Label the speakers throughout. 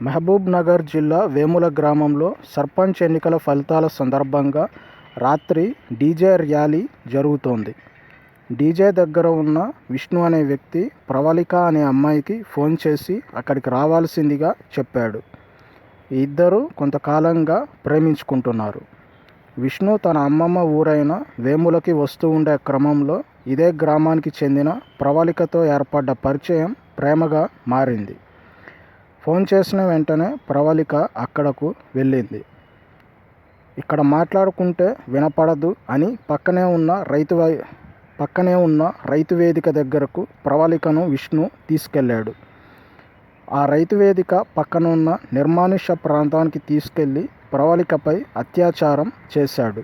Speaker 1: మహబూబ్ నగర్ జిల్లా వేముల గ్రామంలో సర్పంచ్ ఎన్నికల ఫలితాల సందర్భంగా రాత్రి డీజే ర్యాలీ జరుగుతోంది. డీజే దగ్గర ఉన్న విష్ణు అనే వ్యక్తి ప్రవళిక అనే అమ్మాయికి ఫోన్ చేసి అక్కడికి రావాల్సిందిగా చెప్పాడు. ఈ ఇద్దరు కొంతకాలంగా ప్రేమించుకుంటున్నారు. విష్ణు తన అమ్మమ్మ ఊరైన వేములకి వస్తూ ఉండే క్రమంలో ఇదే గ్రామానికి చెందిన ప్రవళికతో ఏర్పడ్డ పరిచయం ప్రేమగా మారింది. ఫోన్ చేసిన వెంటనే ప్రవళిక అక్కడకు వెళ్ళింది. ఇక్కడ మాట్లాడుకుంటే వినపడదు అని పక్కనే ఉన్న రైతు వేదిక దగ్గరకు ప్రవళికను విష్ణు తీసుకెళ్ళాడు. ఆ రైతు వేదిక పక్కన ఉన్న నిర్మానుష్య ప్రాంతానికి తీసుకెళ్లి ప్రవళికపై అత్యాచారం చేశాడు.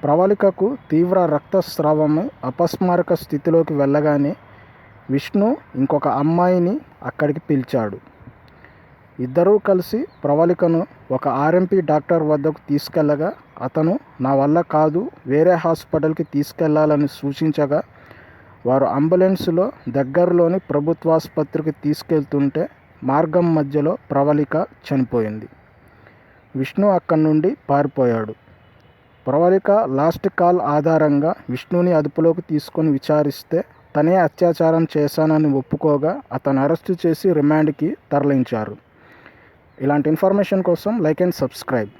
Speaker 1: ప్రవళికకు తీవ్ర రక్తస్రావమై అపస్మారక స్థితిలోకి వెళ్ళగానే విష్ణు ఇంకొక అమ్మాయిని అక్కడికి పిలిచాడు. ఇద్దరూ కలిసి ప్రవళికను ఒక ఆర్ఎంపీ డాక్టర్ వద్దకు తీసుకెళ్లగా అతను నా వల్ల కాదు, వేరే హాస్పిటల్కి తీసుకెళ్లాలని సూచించగా వారు అంబులెన్సులో దగ్గరలోని ప్రభుత్వాసుపత్రికి తీసుకెళ్తుంటే మార్గం మధ్యలో ప్రవళిక చనిపోయింది. విష్ణు అక్కడి నుండి పారిపోయాడు. ప్రవళిక లాస్ట్ కాల్ ఆధారంగా విష్ణుని అదుపులోకి తీసుకొని విచారిస్తే తనే అత్యాచారం చేశానని ఒప్పుకోగా అతను అరెస్టు చేసి రిమాండ్కి తరలించారు. ఇలాంటి ఇన్ఫర్మేషన్ కోసం లైక్ అండ్ సబ్స్క్రైబ్.